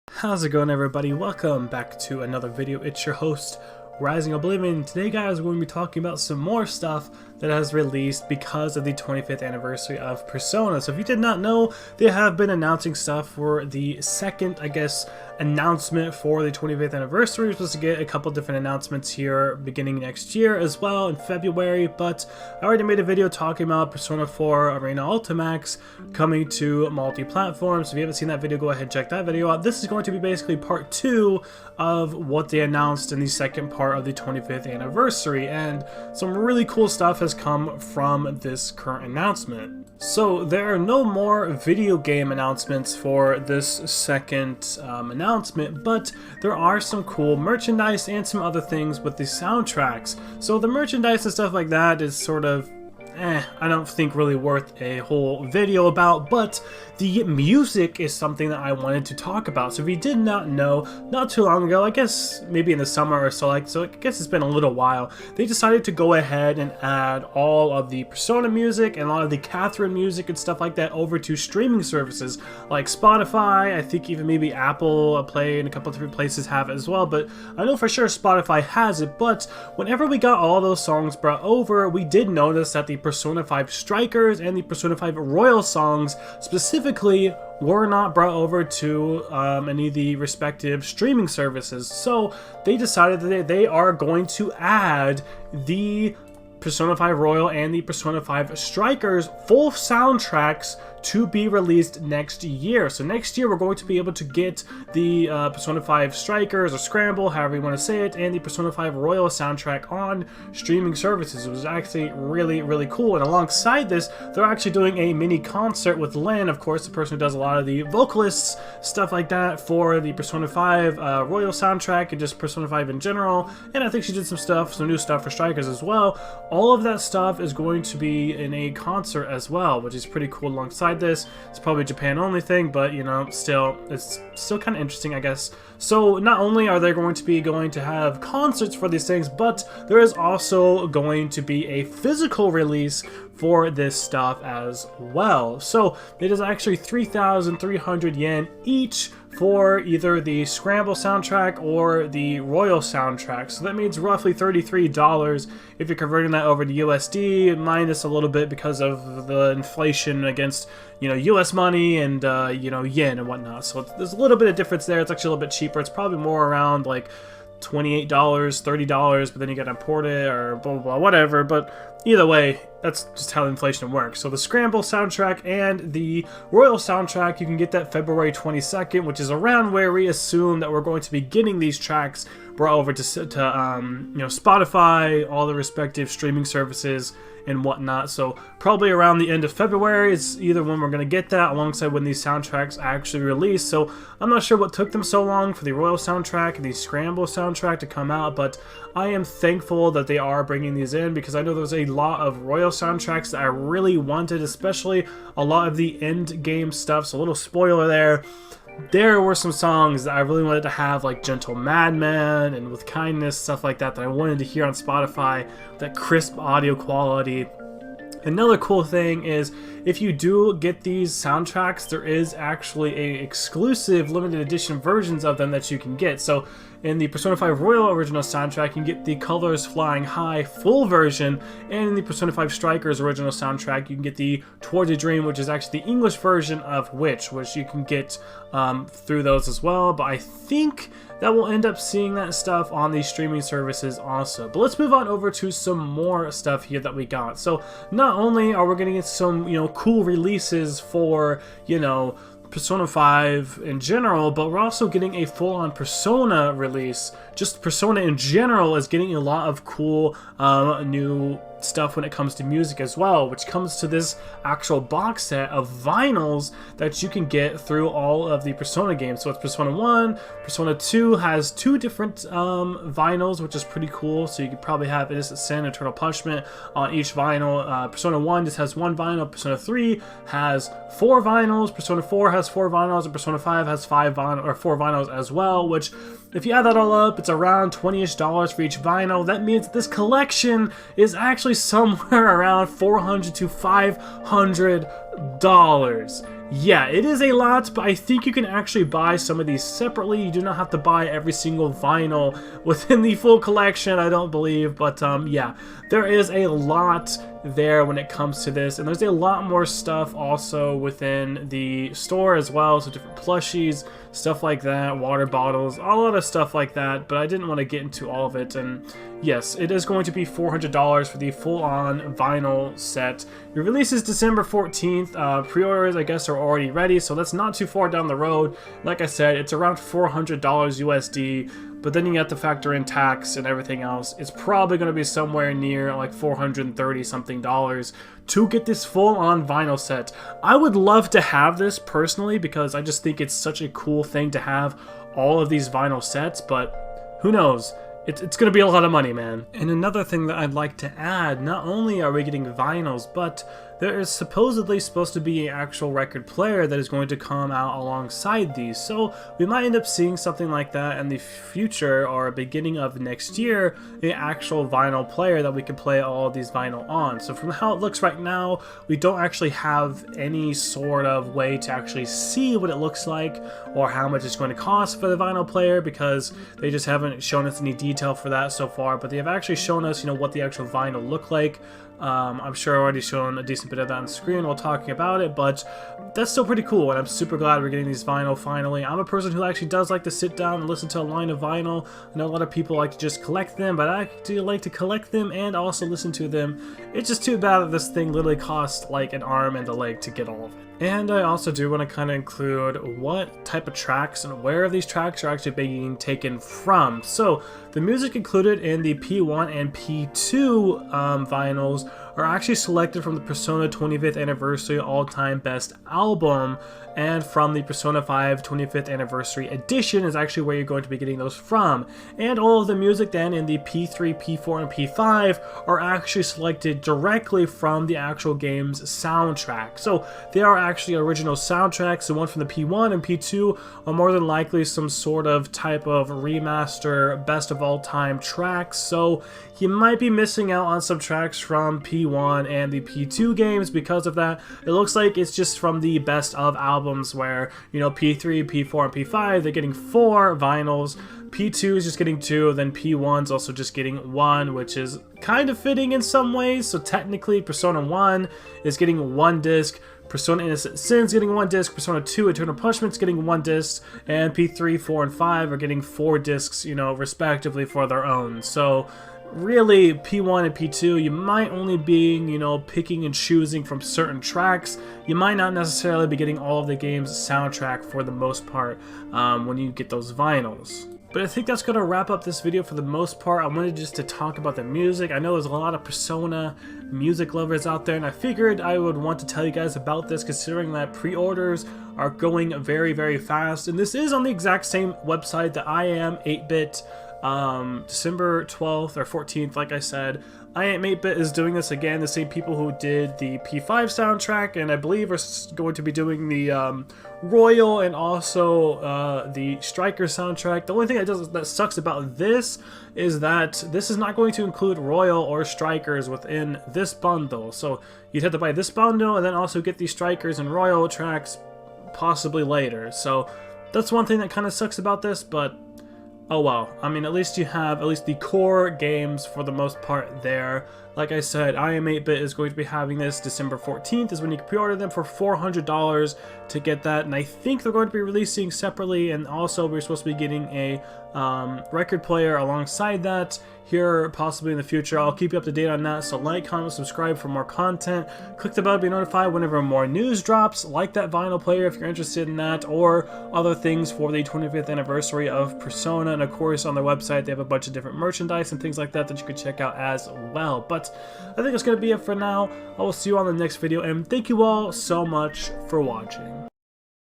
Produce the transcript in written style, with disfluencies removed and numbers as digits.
How's it going, everybody? Welcome back to another video. It's your host, Rising Oblivion. Today, guys, we're going to be talking about some more stuff that has released because of the 25th anniversary of Persona. So if you did not know, they have been announcing stuff for the second, announcement for the 25th anniversary. We're supposed to get a couple different announcements here beginning next year as well in February, but I already made a video talking about Persona 4 Arena Ultimax coming to multi-platform. So if you haven't seen that video, go ahead and check that video out. This is going to be basically part 2 of what they announced in the second part of the 25th anniversary, and some really cool stuff has come from this current announcement. So there are no more video game announcements for this second announcement, but there are some cool merchandise and some other things with the soundtracks. So the merchandise and stuff like that is sort of I don't think really worth a whole video about, but the music is something that I wanted to talk about. So if you did not know, not too long ago, I guess maybe in the summer or so, I guess it's been a little while, they decided to go ahead and add all of the Persona music and a lot of the Catherine music and stuff like that over to streaming services like Spotify. I think even maybe Apple Play and a couple different places have it as well, but I know for sure Spotify has it. But whenever we got all those songs brought over, we did notice that the Persona 5 Strikers and the Persona 5 Royal songs specifically were not brought over to any of the respective streaming services. So they decided that they are going to add the Persona 5 Royal and the Persona 5 Strikers full soundtracks to be released next year. So next year we're going to be able to get the Persona 5 Strikers or Scramble, however you want to say it, and the Persona 5 Royal soundtrack on streaming services. It was actually really cool. And alongside this, they're actually doing a mini concert with Lynn, of course, the person who does a lot of the vocalists, stuff like that, for the Persona 5 Royal soundtrack and just Persona 5 in general. And I think she did some new stuff for Strikers as well. All of that stuff is going to be in a concert as well, which is pretty cool alongside this. It's probably a Japan only thing, but you know, still, it's still kind of interesting, I guess. So not only are they going to have concerts for these things, but there is also going to be a physical release for this stuff as well. So it is actually 3,300 yen each for either the Scramble soundtrack or the Royal soundtrack. So that means roughly $33 if you're converting that over to USD, minus a little bit because of the inflation against, you know, US money and, you know, yen and whatnot. So there's a little bit of difference there. It's actually a little bit cheaper. It's probably more around like $28, $30, but then you gotta import it or blah, blah, blah, whatever. But either way, that's just how inflation works. So the Scramble soundtrack and the Royal soundtrack, you can get that February 22nd, which is around where we assume that we're going to be getting these tracks brought over to you know, Spotify, all the respective streaming services and whatnot. So probably around the end of February is either when we're going to get that, alongside when these soundtracks actually release. So I'm not sure what took them so long for the Royal soundtrack and the Scramble soundtrack to come out, but I am thankful that they are bringing these in, because I know there's a lot of Royal soundtracks that I really wanted, especially a lot of the end game stuff. So a little spoiler there. There were some songs that I really wanted to have, like Gentle Madman and With Kindness, stuff like that, that I wanted to hear on Spotify, that crisp audio quality. Another cool thing is, if you do get these soundtracks, there is actually a exclusive limited edition versions of them that you can get. So in the Persona 5 Royal original soundtrack, you can get the Colors Flying High full version, and in the Persona 5 Strikers original soundtrack, you can get the Towards a Dream, which is actually the English version of which you can get through those as well. But I think that we'll end up seeing that stuff on these streaming services also. But let's move on over to some more stuff here that we got. So not only are we going to get some, you know, cool releases for, you know, Persona 5 in general, but we're also getting a full-on Persona release. Just Persona in general is getting a lot of cool new stuff when it comes to music as well, which comes to this actual box set of vinyls that you can get through all of the Persona games. So it's Persona 1, Persona 2 has 2 different vinyls, which is pretty cool. So you could probably have Innocent Sin, Eternal Punishment on each vinyl. Persona 1 just has 1 vinyl, Persona 3 has 4 vinyls, Persona 4 has 4 vinyls, and Persona 5 has 4 vinyls as well, which, if you add that all up, it's around $20-ish for each vinyl. That means this collection is actually somewhere around $400 to $500 Yeah, it is a lot, but I think you can actually buy some of these separately. You do not have to buy every single vinyl within the full collection, I don't believe. But yeah, there is a lot there when it comes to this, and there's a lot more stuff also within the store as well. So different plushies, stuff like that, water bottles, a lot of stuff like that, but I didn't want to get into all of it. And yes, it is going to be $400 for the full-on vinyl set. It releases December 14th. Pre-orders, I guess, are already ready, so that's not too far down the road. Like I said, it's around $400 USD, but then you have to factor in tax and everything else. It's probably going to be somewhere near like $430 something to get this full-on vinyl set. I would love to have this personally because I just think it's such a cool thing to have all of these vinyl sets, but who knows? It's going to be a lot of money, man. And another thing that I'd like to add, not only are we getting vinyls, but there is supposedly supposed to be an actual record player that is going to come out alongside these. So we might end up seeing something like that in the future or beginning of next year, an actual vinyl player that we can play all of these vinyl on. So from how it looks right now, we don't actually have any sort of way to actually see what it looks like or how much it's going to cost for the vinyl player because they just haven't shown us any detail for that so far, but they have actually shown us, what the actual vinyl look like. I'm sure I've already shown a decent bit of that on the screen while talking about it, but that's still pretty cool, and I'm super glad we're getting these vinyl finally. I'm a person who actually does like to sit down and listen to a line of vinyl. I know a lot of people like to just collect them, but I do like to collect them and also listen to them. It's just too bad that this thing literally costs like an arm and a leg to get all of it. And I also do want to kind of include what type of tracks and where these tracks are actually being taken from. So the music included in the P1 and P2 vinyls are actually selected from the Persona 25th Anniversary All-Time Best Album, and from the Persona 5 25th Anniversary Edition is actually where you're going to be getting those from. And all of the music then in the P3, P4, and P5 are actually selected directly from the actual game's soundtrack. So they are actually original soundtracks. The one from the P1 and P2 are more than likely some sort of type of remaster, best of all time tracks. So you might be missing out on some tracks from P1 and the P2 games because of that. It looks like it's just from the best of albums where, P3, P4, and P5, they're getting 4 vinyls. P2 is just getting 2, then P1's also just getting 1, which is kind of fitting in some ways. So technically, Persona 1 is getting 1 disc, Persona Innocent Sin's getting 1 disc, Persona 2 Eternal Punishment's getting 1 disc, and P3, 4, and 5 are getting 4 discs, respectively for their own. So really, P1 and P2, you might only be, picking and choosing from certain tracks. You might not necessarily be getting all of the game's soundtrack for the most part when you get those vinyls. But I think that's going to wrap up this video for the most part. I wanted just to talk about the music. I know there's a lot of Persona music lovers out there, and I figured I would want to tell you guys about this considering that pre-orders are going very, very fast. And this is on the exact same website that I Am 8-Bit, December 12th or 14th, like I said. I Am 8-Bit is doing this again, the same people who did the P5 soundtrack, and I believe are going to be doing the Royal and also the Striker soundtrack. The only thing that sucks about this is that this is not going to include Royal or Strikers within this bundle. So you'd have to buy this bundle and then also get the Strikers and Royal tracks possibly later. So that's one thing that kind of sucks about this, but oh well. I mean, at least you have the core games for the most part there. Like I said, I Am 8-Bit is going to be having this December 14th is when you can pre-order them for $400 to get that. And I think they're going to be releasing separately, and also we're supposed to be getting a record player alongside that here possibly in the future. I'll keep you up to date on that, so like, comment, subscribe for more content. Click the bell to be notified whenever more news drops, like that vinyl player if you're interested in that, or other things for the 25th anniversary of Persona. And of course on their website they have a bunch of different merchandise and things like that that you could check out as well. But I think that's going to be it for now. I will see you on the next video, and thank you all so much for watching.